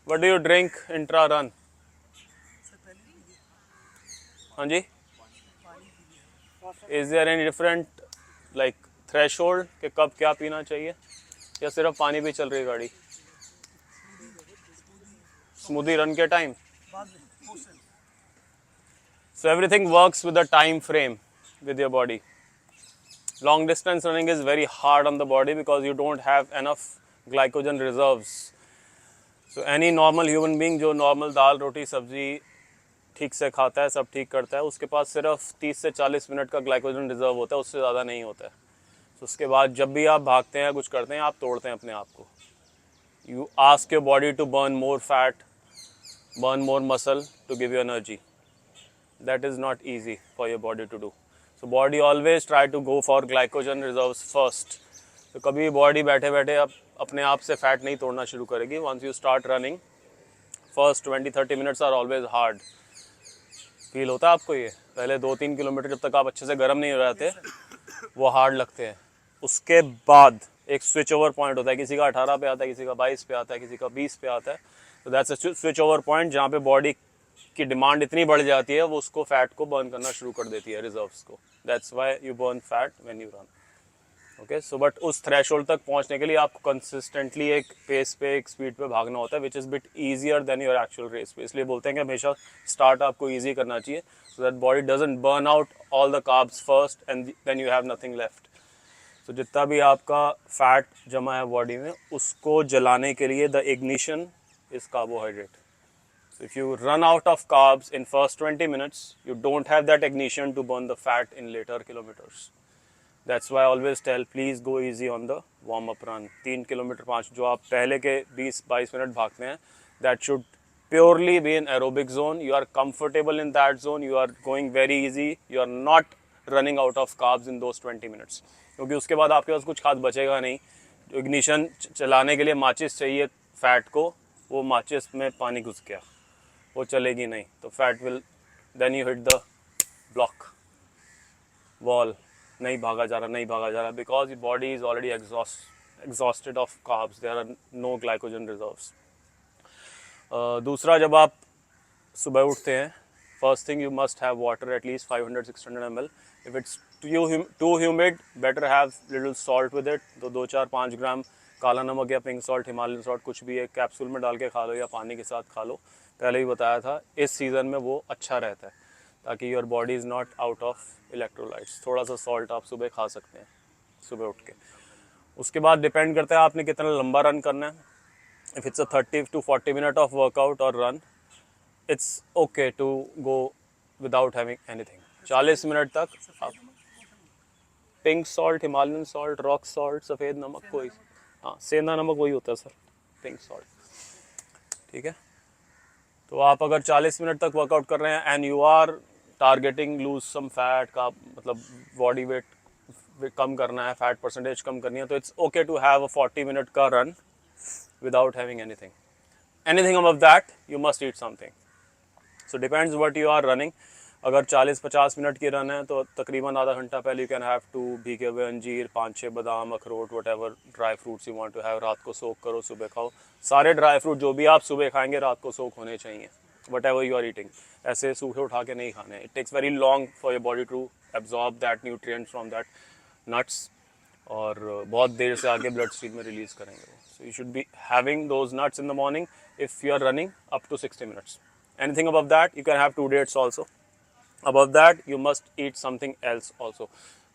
What do you drink intra run? हाँ जी. Is there any different like threshold कि कब क्या पीना चाहिए या सिर्फ पानी भी चल रही है गाड़ी? स्मूदी रन के time. So everything works with a time frame with your body. Long distance running is very hard on the body because you don't have enough glycogen reserves. So any normal human being जो normal दाल रोटी सब्जी ठीक से खाता है, सब ठीक करता है, उसके पास सिर्फ 30 से 40 मिनट का ग्लाइकोजन रिजर्व होता है, उससे ज़्यादा नहीं होता है. तो उसके बाद जब भी आप भागते हैं कुछ करते हैं, आप तोड़ते हैं अपने आप को. You ask your body to burn more fat, burn more muscle to give you energy. That is not easy for your body to do. So body always try to go for glycogen reserves first. तो कभी body बैठे बैठे अब अपने आप से fat नहीं तोड़ना शुरू करेगी. Once you start running, first 20-30 minutes are always hard. Feel होता है आपको ये? पहले 2-3 किलोमीटर जब तक आप अच्छे से गर्म नहीं हो जाते वो हार्ड लगते हैं. उसके बाद एक स्विच ओवर पॉइंट होता है, किसी का 18 पे आता है, किसी का 22 पे आता है, किसी का 20 पे आता है. तो that's a switch over point जहाँ पे बॉडी की डिमांड इतनी बढ़ जाती है वो उसको फैट को बर्न करना शुरू कर देती है, रिजर्व्स को. That's why you burn fat when you run. Okay, so but उस थ्रेशोल्ड तक पहुंचने के लिए आपको कंसिस्टेंटली एक पेस पे, एक स्पीड पे भागना होता है, which is bit easier than your actual race पे. इसलिए बोलते हैं कि हमेशा स्टार्ट आपको ईजी करना चाहिए so that body doesn't burn out all the carbs first and then you have nothing left. तो जितना भी आपका फैट जमा है बॉडी में उसको जलाने के लिए the ignition is carbohydrate. So if you run out of carbs in first 20 minutes, you don't have that ignition to burn the fat in later kilometers. That's why I always tell, please go easy on the warm-up run. 3 kilometre 5 जो आप पहले के 20-22 minute भागते हैं, that should purely be in aerobic zone. You are comfortable in that zone. You are going very easy. You are not running out of carbs in those 20 minutes. क्योंकि उसके बाद आपके पास कुछ खास बचेगा नहीं. इग्निशन चलाने के लिए माचिस चाहिए फैट को, वो माचिस में पानी घुस गया, वो चलेगी नहीं. तो fat will then you hit the block wall. नहीं भागा जा रहा because your body is already exhausted of carbs. There are no glycogen reserves. दूसरा, जब आप सुबह उठते हैं, first thing you must have water at least 500-600 ml. If it's too humid, better have little salt with it. तो 2-4-5 ग्राम काला नमक या पिंक सॉल्ट, हिमालयन सॉल्ट, कुछ भी एक कैप्सूल में डाल के खा लो या पानी के साथ खा लो. पहले ही बताया था इस सीज़न में वो अच्छा रहता है ताकि your body is not out of electrolytes. थोड़ा सा सॉल्ट आप सुबह खा सकते हैं सुबह उठ के. उसके बाद डिपेंड करता है आपने कितना लंबा रन करना है. If it's a 30-40 minute of workout और run, it's okay to go without having anything. 40 minute तक आप pink salt, Himalayan salt, rock salt, सफ़ेद नमक, कोई, हाँ सेंधा नमक वही होता है सर, पिंक सॉल्ट. ठीक है. तो आप अगर 40 मिनट तक वर्कआउट कर रहे हैं and you are targeting lose some fat का, मतलब बॉडी वेट कम करना है, फैट परसेंटेज कम करनी है, तो it's okay to have a 40 minute का run without having anything. Anything above that you must eat something. So depends what you are running. अगर 40-50 minute की रन है तो तकरीबन आधा घंटा पहले यू कैन हैव टू भीगे हुए अंजीर, 5-6 बादाम, अखरोट, whatever dry fruits you want to have. रात को सोक करो, सुबह खाओ. सारे ड्राई फ्रूट जो भी आप सुबह खाएंगे रात को सोक होने चाहिए, whatever you are eating. ऐसे सूखे उठा के नहीं खाने. It takes very long for your body to absorb that nutrient from that nuts, और बहुत देर से आगे ब्लड स्ट्रीम में रिलीज़ करेंगे वो. So you should be having those nuts in the morning if you are running up to 60 minutes. Anything above that you can have 2 dates also. Above that you must eat something else also.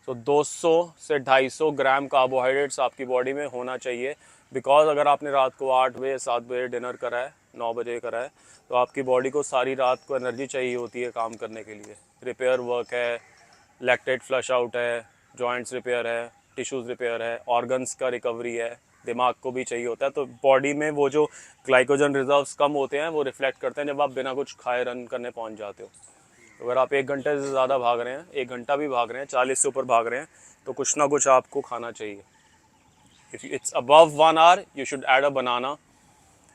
So 200 से 250 ग्राम carbohydrates आपकी body में होना चाहिए. Because अगर आपने रात को 8 बजे 7 बजे डिनर करा है, 9 बजे करा है, तो आपकी बॉडी को सारी रात को एनर्जी चाहिए होती है काम करने के लिए. रिपेयर वर्क है, लैक्टेट फ्लश आउट है, जॉइंट्स रिपेयर है, टिश्यूज़ रिपेयर है, ऑर्गन्स का रिकवरी है, दिमाग को भी चाहिए होता है. तो बॉडी में वो जो ग्लाइकोजन रिजर्व्स कम होते हैं वो रिफ्लेक्ट करते हैं जब आप बिना कुछ खाए रन करने पहुंच जाते हो. अगर आप 1 घंटे से ज़्यादा भाग रहे हैं, 1 घंटा भी भाग रहे हैं, 40 से ऊपर भाग रहे हैं, तो कुछ ना कुछ आपको खाना चाहिए. If it's above 1 hour you should add a banana,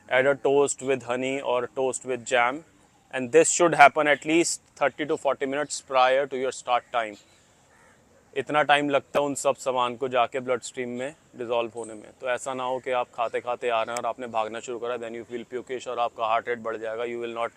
add a toast with honey और toast with jam, and this should happen at least 30 to 40 minutes prior to your start time. इतना टाइम लगता है उन सब सामान को जाके ब्लड स्ट्रीम में डिज़ोल्व होने में। तो ऐसा ना हो कि आप खाते खाते आ रहे हैं और आपने भागना शुरू करा, देन यू फील प्यूकिश और आपका हार्ट रेट बढ़ जाएगा, you will not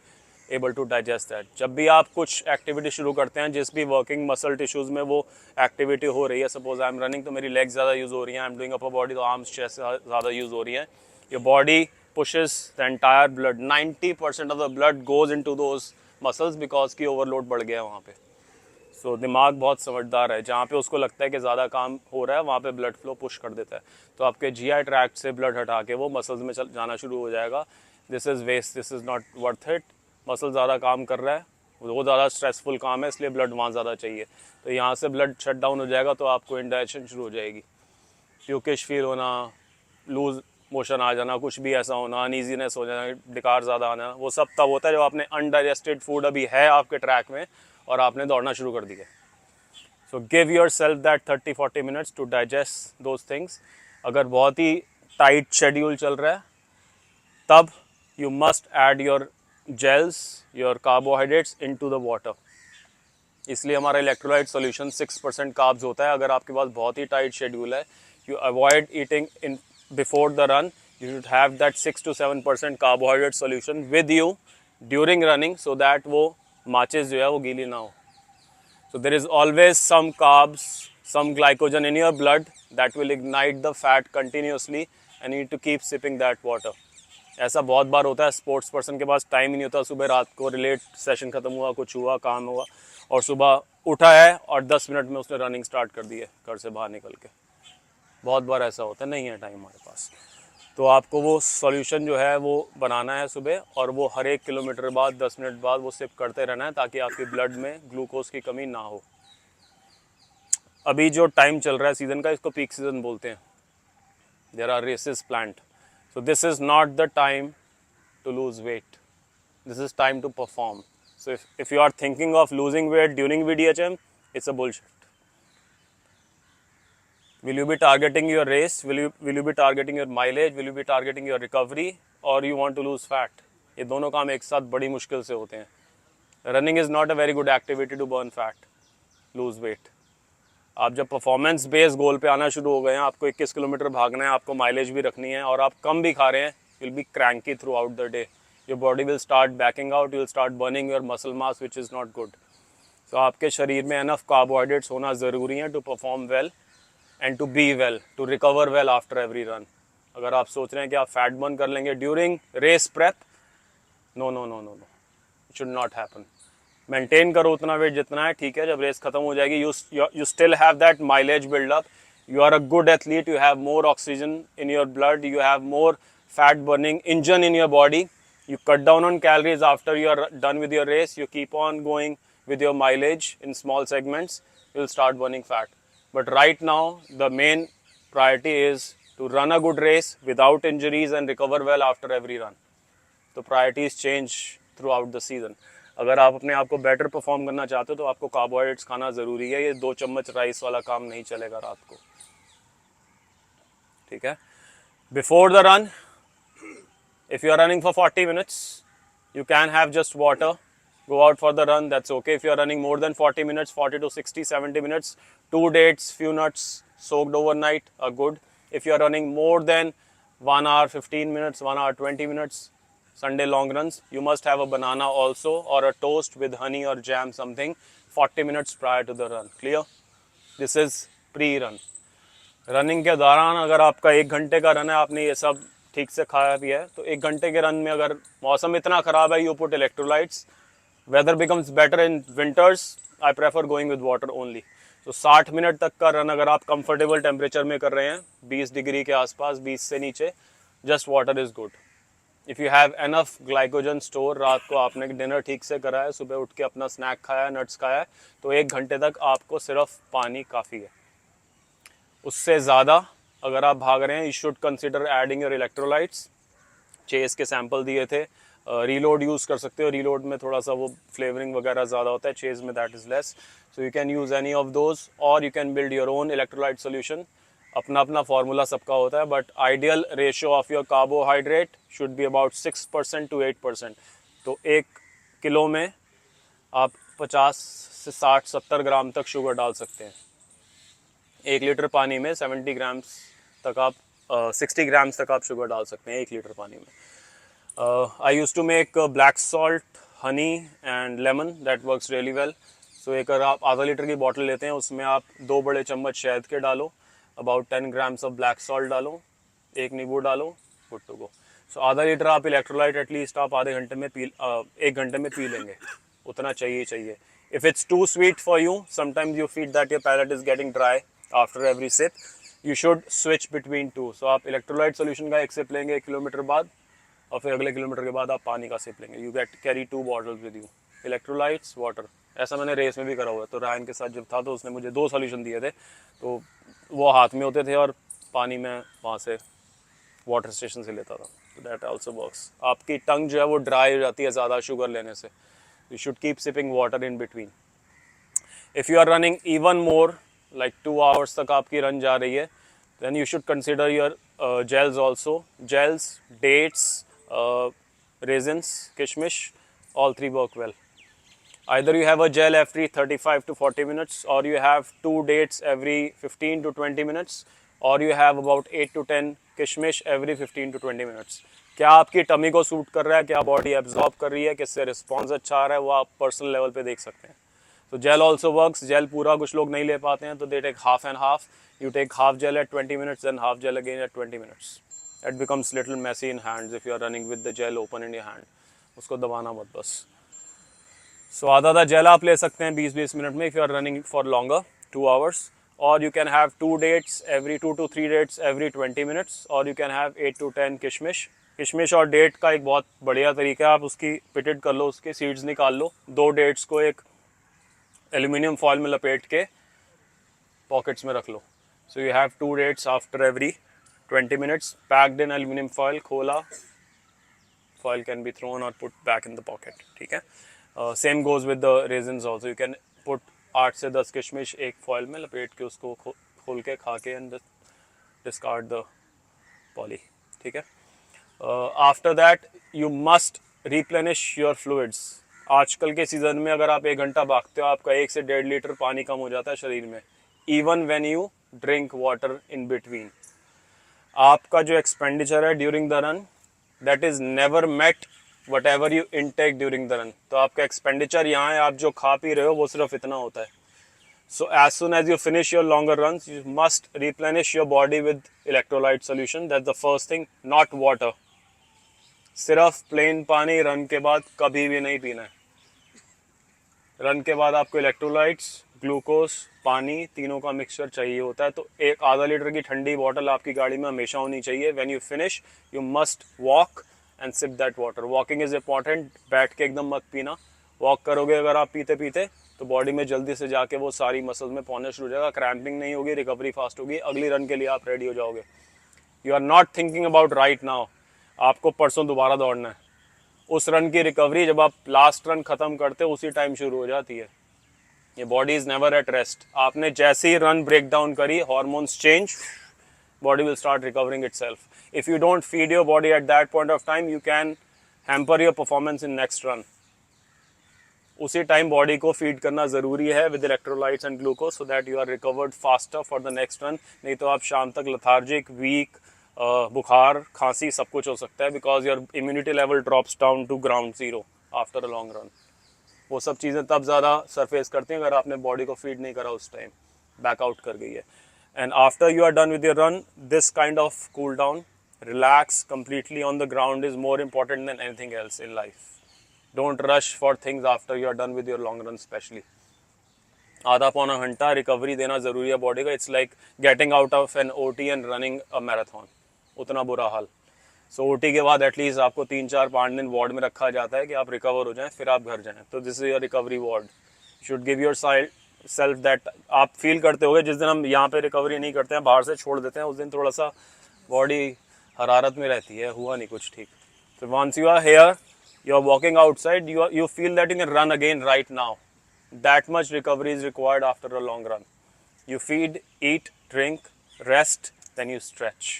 able to digest that. जब भी आप कुछ एक्टिविटी शुरू करते हैं, जिस भी वर्किंग मसल टिश्यूज़ में वो एक्टिविटी हो रही है, सपोज आई एम रनिंग तो मेरी लेग्स ज़्यादा यूज़ हो रही हैं, I am doing upper body तो आर्म्स चेस्ट ज़्यादा यूज़ हो रही हैं, your body pushes the entire blood, 90% of the blood goes into those muscles because की ओवरलोड बढ़ गया है वहाँ पे। सो दिमाग बहुत समझदार है, जहाँ पे उसको लगता है कि ज़्यादा काम हो रहा है वहाँ पे ब्लड फ्लो पुश कर देता है, तो आपके जीआई ट्रैक्ट से ब्लड हटा के वो मसल्स में जाना शुरू हो जाएगा। This is waste, this is not worth it. Muscle ज़्यादा काम कर रहा है, वो ज़्यादा स्ट्रेसफुल काम है, इसलिए ब्लड वहाँ ज़्यादा चाहिए, तो यहाँ से ब्लड शट डाउन हो जाएगा, तो आपको इंडाइजेशन शुरू हो जाएगी, प्यूकिश फील होना, लूज मोशन आ जाना, कुछ भी ऐसा होना, अनईजीनेस हो जाना, डिकार ज़्यादा आना, वो सब तब होता है जब आपने अनडाइजेस्टेड फूड अभी है आपके ट्रैक में और आपने दौड़ना शुरू कर दिया। So give yourself that 30-40 minutes to digest those things. अगर बहुत ही टाइट शेड्यूल चल रहा है तब you must add your gels, your carbohydrates into the water. इसलिए हमारा इलेक्ट्रोलाइट सॉल्यूशन 6% कार्ब्स होता है। अगर आपके पास बहुत ही टाइट शेड्यूल है, you avoid eating in before the run, you should have that 6 to 7% carbohydrate solution with you during running so that वो माचिस जो है वो गीली ना हो। So there is always some carbs, some glycogen in your blood that will ignite the fat continuously and you need to keep sipping that water. ऐसा बहुत बार होता है, स्पोर्ट्स पर्सन के पास टाइम ही नहीं होता, सुबह रात को रिलेट सेशन खत्म हुआ, कुछ हुआ, काम हुआ और सुबह उठा है और 10 मिनट में उसने रनिंग स्टार्ट कर दी है घर से बाहर निकल के। बहुत बार ऐसा होता है, नहीं है टाइम हमारे पास। तो आपको वो सॉल्यूशन जो है वो बनाना है सुबह, और वो हर 1 किलोमीटर बाद 10 मिनट बाद वो सिप करते रहना है ताकि आपके ब्लड में ग्लूकोज की कमी ना हो। अभी जो टाइम चल रहा है सीज़न का, इसको पीक सीज़न बोलते हैं। There are races planned, so this is not the time to lose weight, this is time to perform. So if you are thinking of losing weight during VDHM, it's a bullshit. Will you be targeting your race? Will you be targeting your mileage? Will you be targeting your recovery? Or you want to lose fat? ये दोनों काम एक साथ बड़ी मुश्किल से होते हैं। Running is not a very good activity to burn fat, lose weight. आप जब परफॉर्मेंस बेस गोल पे आना शुरू हो गए हैं, आपको 21 किलोमीटर भागना है, आपको माइलेज भी रखनी है और आप कम भी खा रहे हैं, you'll be cranky throughout the day. Your body will start backing out, you will start burning your muscle mass, which is not good. So आपके शरीर में enough carbohydrates होना ज़रूरी है to perform well and to be well, to recover well after every run. अगर आप सोच रहे हैं कि आप फैट बर्न कर लेंगे during race prep, no no no no no, it should not happen. Maintain करो उतना वेट जितना है, ठीक है, जब रेस खत्म हो जाएगी you still have that mileage buildup, you are a good athlete, you have more oxygen in your blood, you have more fat burning engine in your body, you cut down on calories after you are done with your race, you keep on going with your mileage in small segments, you will start burning fat. But right now the main priority is to run a good race without injuries and recover well after every run. तो priorities change throughout the season. अगर आप अपने आप को better perform करना चाहते हो तो आपको कार्बोहाइड्रेट्स खाना ज़रूरी है। ये 2 चम्मच राइस वाला काम नहीं चलेगा रात को, ठीक है। Before the run, if you are running for 40 minutes, you can have just water, go out for the run, that's okay. If you are running more than 40 minutes, 40 to 60, 70 minutes, 2 dates, few nuts soaked overnight are good. If you are running more than 1 hour 15 minutes, 1 hour 20 minutes, Sunday long runs, you must have a banana also or a toast with honey or jam, something 40 minutes prior to the run. Clear? This is pre-run. Running के दौरान अगर आपका 1 घंटे का run है, आपने ये सब ठीक से खाया पिया है, तो 1 घंटे के रन में अगर मौसम इतना ख़राब है, you put electrolytes, weather becomes better in winters, I prefer going with water only. तो 60 मिनट तक का रन अगर आप कंफर्टेबल टेम्परेचर में कर रहे हैं, 20 डिग्री के आसपास, 20 से नीचे, just water is good. If you have enough glycogen store, रात को आपने डिनर ठीक से करा है, सुबह उठ के अपना स्नैक खाया, नट्स खाया है, तो 1 घंटे तक आपको सिर्फ पानी काफ़ी है। उससे ज़्यादा अगर आप भाग रहे हैं, you should consider adding your electrolytes. चेस के सैंपल दिए थे, रीलोड यूज़ कर सकते हो, रीलोड में थोड़ा सा वो फ्लेवरिंग वगैरह ज़्यादा होता है, चेस में that is less, so you can use any of those और you can build your own electrolyte solution. अपना अपना फार्मूला सबका होता है, but ideal ratio of your carbohydrate should be about 6% to 8%। तो 1 किलो में आप 50 से 60-70 ग्राम तक शुगर डाल सकते हैं। 1 लीटर पानी में 70 ग्राम्स तक आप 60 ग्राम्स तक आप शुगर डाल सकते हैं 1 लीटर पानी में। I use to make black salt, honey and lemon, that works really well. So एक अगर आप आधा लीटर की बॉटल लेते हैं उसमें आप 2 बड़े चम्मच शहद के डालो, about 10 grams of black salt डालो, 1 नींबू डालो, गुड टू गो। सो आधा लीटर आप इलेक्ट्रोलाइट एटलीस्ट आप आधे घंटे में 1 घंटे में पी लेंगे, उतना चाहिए। If it's too sweet for you, sometimes you feel that your palate is getting dry after every sip, you should switch between two. So आप electrolyte solution का एक सिप लेंगे 1 किलोमीटर बाद, और फिर अगले किलोमीटर के बाद आप पानी का सिप लेंगे। You carry 2 bottles with you, electrolytes, water। ऐसा मैंने रेस में भी करा हुआ है। तो रायन के साथ जब था तो उसने मुझे 2 सोल्यूशन दिए थे, तो वो हाथ में होते थे और पानी में वहाँ से वाटर स्टेशन से लेता था। तो दैट आल्सो वर्क्स। आपकी टंग जो है वो ड्राई हो जाती है ज़्यादा शुगर लेने से। You should keep sipping water in between. If you are running even more, like 2 hours तक आपकी रन जा रही है, then you should consider your gels also. Gels, dates, raisins, kishmish, all 3 work well. Either you have a gel every 35 to 40 minutes, or you have 2 dates every 15 to 20 minutes, or you have about 8 to 10 kishmish every 15 to 20 minutes. क्या आपकी tummy को suit कर रहा है, क्या body absorb कर रही है, किससे रिस्पॉन्स अच्छा आ रहा है, वो आप पर्सनल लेवल पे देख सकते हैं। तो जेल ऑल्सो वर्क्स। जेल पूरा कुछ लोग नहीं ले पाते हैं, तो they take half and half. You take half gel at 20 minutes and half gel again at 20 minutes. It becomes little messy in hands if you are running with the gel open in your hand. उसको दबाना मत बस। सो आधा jail आप ले सकते हैं 20-20 minute में if you are running for longer 2 hours, और you can have 2 dates every 2 to 3 dates every 20 minutes, और यू कैन हैव 8 to 10 किशमिश। किशमिश और डेट का एक बहुत बढ़िया तरीका है, आप उसकी पिटेड कर लो, उसके सीड्स निकाल लो, 2 डेट्स को एक एल्यूमिनियम फॉइल में लपेट के पॉकेट्स में रख लो। So you have 2 dates after every 20 minutes packed in aluminium foil, खोला, फॉइल कैन बी थ्रोन और put back in the pocket. ठीक है। Same goes with the raisins also. You can put 8 से 10 किशमिश एक फॉइल में लपेट के उसको खोल के खा के एंड डिस्कार्ड द पॉली। ठीक है। After that you must replenish your fluids. आजकल के सीज़न में अगर आप 1 घंटा भागते हो, आपका 1 से 1.5 लीटर पानी कम हो जाता है शरीर में, even when you drink water in between. आपका जो एक्सपेंडिचर है during the run, that is never met whatever you intake during the run. तो आपका एक्सपेंडिचर यहाँ है, आप जो खा पी रहे हो वो सिर्फ इतना होता है। So as soon as you finish your longer runs, you must replenish your body with electrolyte solution. That's the first thing, not water. सिर्फ प्लेन पानी रन के बाद कभी भी नहीं पीना है। रन के बाद आपको इलेक्ट्रोलाइट्स, ग्लूकोज, पानी, तीनों का मिक्सचर चाहिए होता है। तो एक आधा लीटर की ठंडी बॉटल आपकी गाड़ी में हमेशा होनी चाहिए। When you finish, you must walk and sip that water. Walking is important. बैठ के एकदम मत पीना। वॉक करोगे अगर आप पीते पीते, तो बॉडी में जल्दी से जाके वो सारी मसल्स में पहुंचना शुरू हो जाएगा, क्रैम्पिंग नहीं होगी, रिकवरी फास्ट होगी, अगली रन के लिए आप रेडी हो जाओगे। You are not thinking about right now, आपको परसों दोबारा दौड़ना है। उस रन की रिकवरी जब आप लास्ट रन खत्म करते हो उसी टाइम शुरू हो जाती है। ये body is never at rest. आपने जैसे ही रन ब्रेक डाउन करी, hormones change, body will start recovering itself. If you don't feed your body at that point of time, you can hamper your performance in next run. उसी time body को feed करना ज़रूरी है with electrolytes and glucose, so that you are recovered faster for the next run. नहीं तो आप शाम तक लथार्जिक, वीक, बुखार, खांसी सब कुछ हो सकता है, because your immunity level drops down to ground zero after a long run. वो सब चीज़ें तब ज़्यादा सरफेस करती हैं अगर आपने बॉडी को फीड नहीं करा उस टाइम, बैकआउट कर गई है। And after you are done with your run, this kind of cool down, relax completely on the ground is more important than anything else in life. Don't rush for things after you are done with your long run especially. आधा पौना घंटा recovery देना ज़रूरी है body का। It's like getting out of an OT and running a marathon, उतना बुरा हाल। सो OT के बाद एटलीस्ट आपको 3-4-5 दिन वार्ड में रखा जाता है कि आप रिकवर हो जाएं, फिर आप घर जाएं। तो this is your recovery ward. Should give yourself that. आप फील करते होगे जिस दिन हम यहाँ पे रिकवरी नहीं करते हैं, बाहर से छोड़ देते हैं, उस दिन थोड़ा सा बॉडी हरारत में रहती है, हुआ नहीं कुछ ठीक। So once you are here, you are walking outside, you feel that you can run again right now. That much recovery is required after a long run. You feed, eat, drink, rest, then you stretch.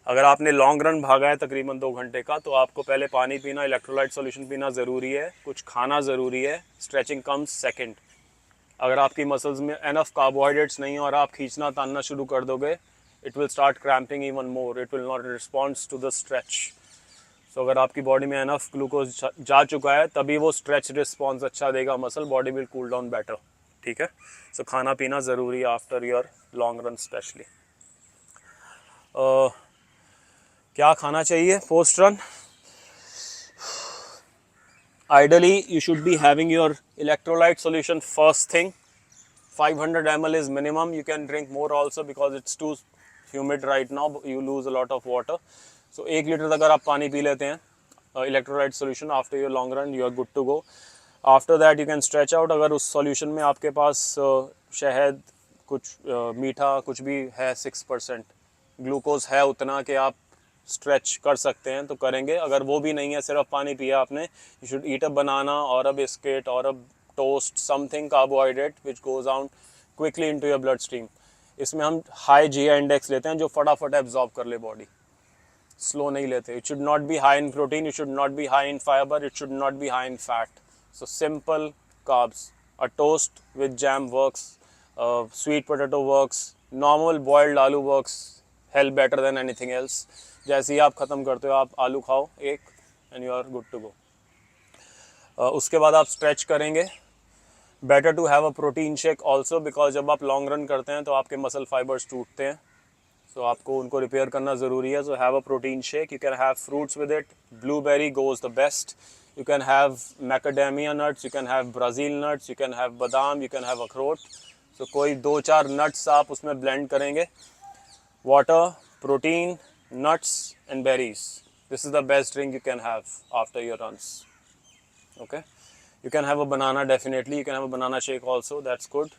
अगर आपने long run भागा है तकरीबन 2 घंटे का, तो आपको पहले पानी पीना, इलेक्ट्रोलाइट सॉल्यूशन पीना ज़रूरी है, कुछ खाना ज़रूरी है, स्ट्रेचिंग कम्स सेकंड। अगर आपकी मसल्स में एनफ कार्बोहाइड्रेट्स नहीं है और आप खींचना तानना शुरू कर दोगे, it will start cramping even more, it will not responds to the stretch. So अगर आपकी बॉडी में एनफ ग्लूकोज जा चुका है तभी वो स्ट्रेच रिस्पॉन्स अच्छा देगा muscle, body will cool down better. ठीक है, सो खाना पीना ज़रूरी है after your long run specially. क्या खाना चाहिए post run? Ideally, you should be having your electrolyte solution first thing. 500 ml is minimum. You can drink more also because it's too humid right now. You lose a lot of water. So 1 litre अगर आप पानी P लेते हैं electrolyte solution after your long run, you are good to go. After that you can stretch out. अगर उस solution में आपके पास शहद, कुछ मीठा कुछ भी है, 6% ग्लूकोज है उतना कि आप स्ट्रेच कर सकते हैं तो करेंगे। अगर वो भी नहीं है, सिर्फ पानी पिया आपने, यू शुड ईट अ बनाना और अ बिस्किट और अ toast, something carbohydrate which goes out quickly into your blood stream. इसमें हम हाई जीआई इंडेक्स लेते हैं जो फटाफट एब्जॉर्ब कर ले बॉडी, स्लो नहीं लेते। It should not be high in protein, it should not be high in fibre, it should not be high in fat. So simple carbs, a toast with jam works, sweet potato works, normal boiled aloo works, help better than anything else. जैसे ही आप ख़त्म करते हो, आप आलू खाओ एक and you are good to go. उसके बाद आप स्ट्रेच करेंगे। Better to have a protein shake also, because जब आप लॉन्ग रन करते हैं तो आपके मसल फाइबर्स टूटते हैं, सो आपको उनको रिपेयर करना ज़रूरी है। So have a protein shake, you can have fruits with it, blueberry goes the best, you can have macadamia nuts, you can have Brazil nuts, you can have badam, you can have akhrot. So कोई 2-4 nuts आप उसमें blend करेंगे, water, protein, nuts and berries. This is the best drink you can have after your runs. Okay, you can have a banana, definitely you can have a banana shake also, that's good.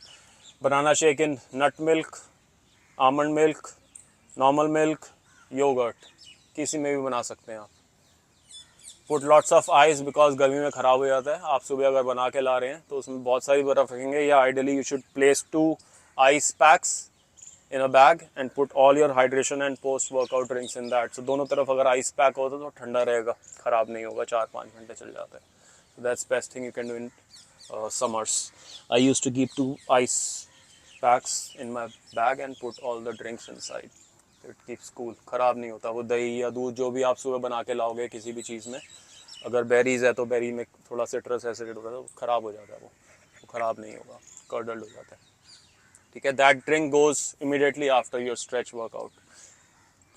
Banana shake in nut milk, almond milk, normal milk, yogurt, किसी में भी बना सकते हैं आप। Put lots of ice because गर्मी में ख़राब हो जाता है। आप सुबह अगर बना के ला रहे हैं तो उसमें बहुत सारी बर्फ़ रखेंगे, या ideally you should place 2 ice packs in a bag and put all your hydration and post workout drinks in that. So दोनों तरफ अगर आइस पैक होता तो ठंडा रहेगा, ख़राब नहीं होगा, 4-5 घंटे चल जाता है। So that's best thing you can do in summers. I used to keep 2 ice packs in my bag and put all the drinks inside. It keeps cool, ख़राब नहीं होता। वो दही या दूध जो भी आप सुबह बना के लाओगे किसी भी चीज़ में, अगर बेरीज है तो बेरी में थोड़ा सिट्रस एसिड होता है तो ख़राब हो जाता है, वो ख़राब नहीं होगा, कर्डल्ड हो जाता है। ठीक है, that drink goes immediately after your stretch workout.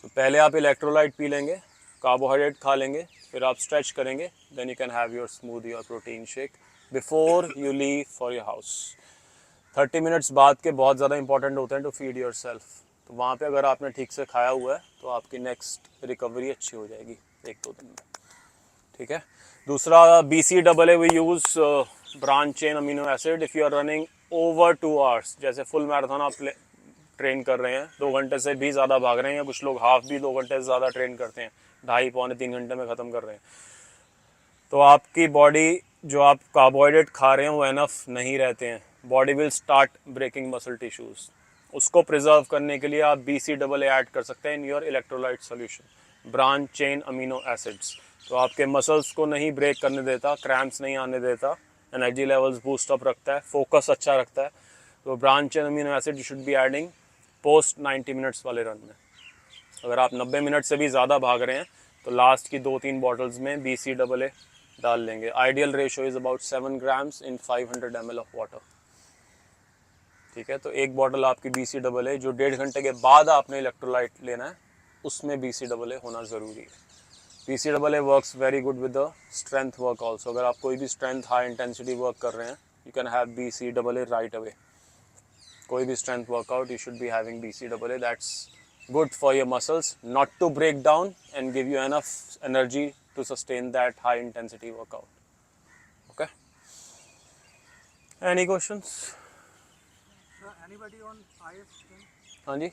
तो पहले आप इलेक्ट्रोलाइट पी लेंगे, कार्बोहाइड्रेट खा लेंगे, फिर आप स्ट्रेच करेंगे, then you can have your smoothie और protein shake before you leave for your house. 30 minutes बाद के बहुत ज़्यादा इंपॉर्टेंट होते हैं टू फीड योर सेल्फ। तो वहाँ पे अगर आपने ठीक से खाया हुआ है तो आपकी नेक्स्ट रिकवरी अच्छी हो जाएगी 1-2 दिन में। ठीक है, दूसरा BCAA we use branch chain amino acid if you are running over 2 hours। जैसे फुल मैराथन आप ट्रेन कर रहे हैं, 2 घंटे से भी ज़्यादा भाग रहे हैं, या कुछ लोग हाफ भी 2 घंटे से ज़्यादा ट्रेन करते हैं, 2.5-3 घंटे में ख़त्म कर रहे हैं, तो आपकी बॉडी जो आप कार्बोहाइड्रेट खा रहे हैं वो एनफ नहीं रहते हैं, body will start breaking muscle tissues. उसको प्रिजर्व करने के लिए आप BCAA ऐड कर सकते हैं in your electrolyte solution, branch chain amino acids. तो आपके मसल्स को नहीं ब्रेक करने देता, क्रैम्प्स नहीं आने देता, एनर्जी लेवल्स बूस्ट अप रखता है, फोकस अच्छा रखता है। तो branch chain amino acid you should be adding post 90 minutes वाले रन में। अगर आप 90 मिनट से भी ज़्यादा भाग रहे हैं तो लास्ट की 2-3 बॉटल्स में BCAA डाल लेंगे। Ideal ratio is about 7 grams in 500 ml of water. ठीक है, तो एक बॉटल आपकी BCAA जो 1.5 घंटे के बाद आपने इलेक्ट्रोलाइट लेना है उसमें BCAA होना ज़रूरी है। BCAA works very good with the strength work also. अगर आप कोई भी स्ट्रेंथ हाई इंटेंसिटी वर्क कर रहे हैं, you can have BCAA right away. कोई भी strength workout you should be having BCAA, that's good for your muscles not to break down and give you enough energy to sustain that high intensity workout. Okay, any questions? Anybody on IF then? हाँ जी,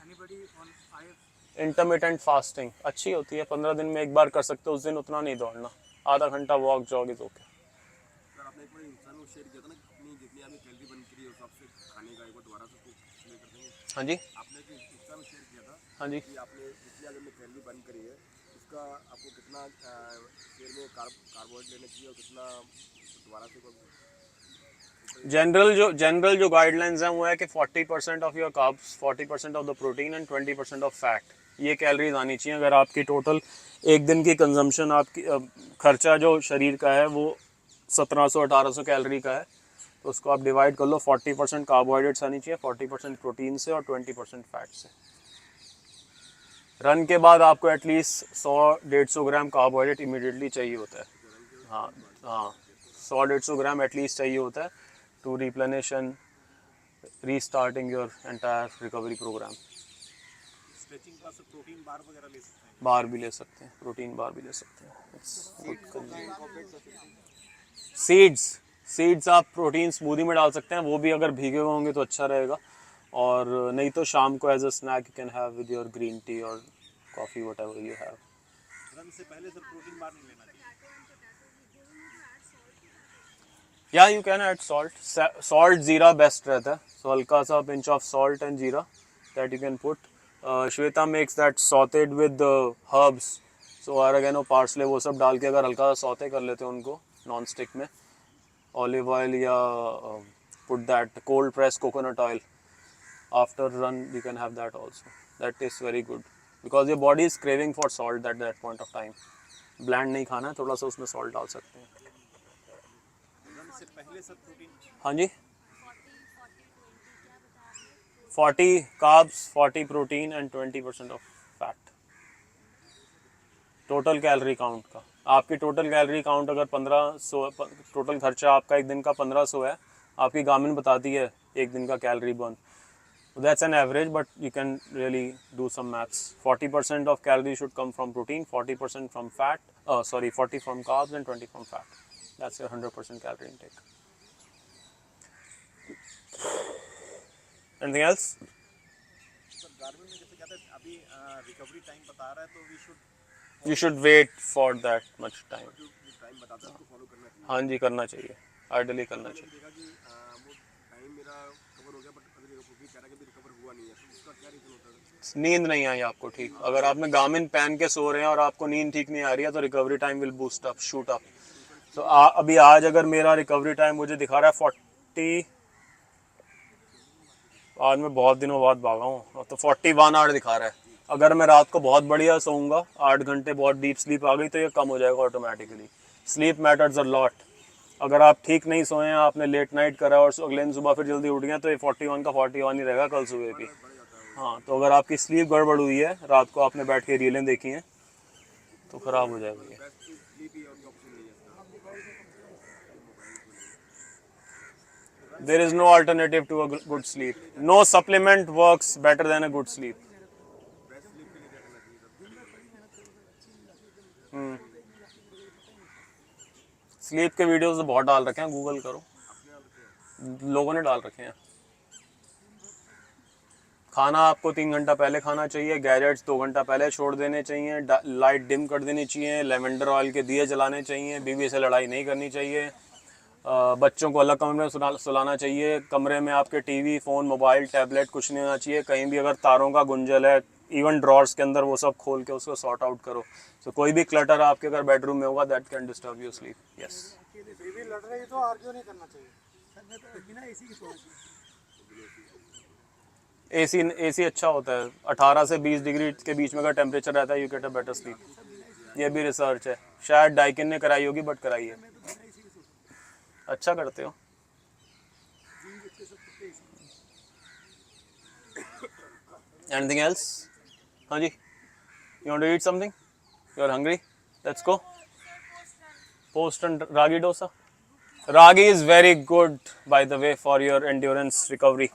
Anybody on IF? Intermittent fasting अच्छी होती है, 15 दिन में एक बार कर सकते हो, उस दिन उतना नहीं दौड़ना, आधा घंटा walk jog is okay. Sir आपने एक बार इंस्टा में शेयर किया था ना अपनी जितनी आपने कैलोरी बर्न करी है उस हिसाब से खाने का एक बार दोबारा से उसको शेयर कर देंगे। हाँ जी, आपने जो इंस्टा में शेयर किया था हाँ जी, कि आपने जितनी आज हमने कैलोरी बर्न करी है उसका आपको कितना शेयर में कार्बोहाइड्रेट लेना चाहिए और कितना दोबारा से जनरल जो गाइडलाइंस हैं वो है कि 40% of your carbs, 40% of the protein and 20% of fat, ये कैलोरीज आनी चाहिए। अगर आपकी टोटल एक दिन की कंजम्पशन, आपकी खर्चा जो शरीर का है वो 1700-1800 कैलोरी का है, तो उसको आप डिवाइड कर लो। 40% कार्बोहाइड्रेट्स आनी चाहिए, 40% प्रोटीन से और 20% फैट से। रन के बाद आपको एटलीस्ट 100-150 ग्राम कार्बोहाइड्रेट इमीडिएटली चाहिए होता है। हाँ हाँ, 100-150 ग्राम एटलीस्ट चाहिए होता है to replenish and restarting your entire recovery program. Stretching class से प्रोटीन बार वगैरह ले सकते हैं। बार भी ले सकते हैं, प्रोटीन बार भी ले सकते हैं। सीड्स आप प्रोटीन स्मूदी में डाल सकते हैं, वो भी अगर भीगे हुए होंगे तो अच्छा रहेगा। और नहीं तो शाम को as a snack you can have with your green tea और coffee, whatever you have. Run से पहले सर प्रोटीन बार नहीं लेना चाहिए। या you can add salt jeera best रहता है, सो हल्का सा pinch of salt and jeera that you can put. Shweta makes that sauteed with herbs, so oregano, parsley, वो सब डाल के अगर हल्का सा सॉटे कर लेते हैं उनको नॉन स्टिक में, ऑलिव ऑयल या put that cold press coconut oil after run, you can have that also, that taste very good because your body is craving for salt at that point of time. Bland नहीं खाना है, थोड़ा सा उसमें salt डाल सकते हैं। से पहले सर प्रोटीन। हाँ जी, 40 carbs, 40 protein and 20% of fat. Total calorie count का, आपकी टोटल कैलोरी काउंट अगर 1500, टोटल खर्चा आपका एक दिन का 1500 है, आपकी गार्मिन बताती है एक दिन का calorie burn, that's an average but you can really do some maths. 40% of calorie should come from protein, 40% from fat, 40 from carbs and 20 from fat. That's your 100% calorie intake. Anything else? Sir Garmin में जैसे कहते हैं अभी recovery time बता रहा है, तो we should You should wait for that much time. जो टाइम बताता है उसको फॉलो करना चाहिए। हाँ जी, करना चाहिए, आइडियली करना मैंने चाहिए। देखा कि वो टाइम मेरा कवर हो गया, बट अभी वो भी कह रहा है कि अभी रिकवर हुआ नहीं है, तो उसका क्या रीजन होता है? नींद नहीं आई आपको ठीक, अगर आपने गार्मिन पहन के सो रहे हैं और आपको नींद ठीक नहीं आ रही है तो recovery time will boost up, shoot up. तो अभी आज अगर मेरा रिकवरी टाइम मुझे दिखा रहा है 40, आज मैं बहुत दिनों बाद भागा हूँ, तो 41 आवर दिखा रहा है। अगर मैं रात को बहुत बढ़िया सोऊंगा, 8 घंटे बहुत डीप स्लीप आ गई, तो ये कम हो जाएगा automatically. Sleep matters a lot. अगर आप ठीक नहीं सोए हैं, आपने लेट नाइट करा और अगले दिन सुबह फिर जल्दी उठ गए, तो ये 41 का 41 ही रहेगा कल सुबह भी। हाँ, तो अगर आपकी स्लीप गड़बड़ हुई है, रात को आपने बैठ के रीलें देखी हैं, तो ख़राब हो जाएगा ये। There is no alternative to a good sleep. No supplement works better than a good sleep. Sleep के वीडियोस तो बहुत डाल रखे हैं, गूगल करो, लोगों ने डाल रखे हैं। खाना आपको 3 घंटा पहले खाना चाहिए, गैजेट्स 2 घंटा पहले छोड़ देने चाहिए, लाइट डिम कर देनी चाहिए, लेवेंडर ऑयल के दिए जलाने चाहिए, बीवी से लड़ाई नहीं करनी चाहिए, बच्चों को अलग कमरे में सुलाना चाहिए, कमरे में आपके टीवी, फ़ोन, मोबाइल, टैबलेट कुछ नहीं होना चाहिए। कहीं भी अगर तारों का गुंजल है, इवन ड्रॉर्स के अंदर, वो सब खोल के उसको सॉर्ट आउट करो। तो कोई भी क्लटर आपके अगर बेडरूम में होगा, that can disturb your sleep. Yes, बीवी लड़ रही तो आर्ग्यू नहीं करना चाहिए, बिना एसी की सोना चाहिए। एसी अच्छा होता है, 18 से 20 डिग्री के बीच में अगर टेम्परेचर रहता है, you get a better sleep. ये भी रिसर्च है, शायद डाइकिन ने कराई होगी, बट कराई है। अच्छा करते हो। Anything else? हाँ जी, you want to eat something? You are hungry? Let's go. Post and ragi dosa. Ragi is very good, by the way, for your endurance recovery.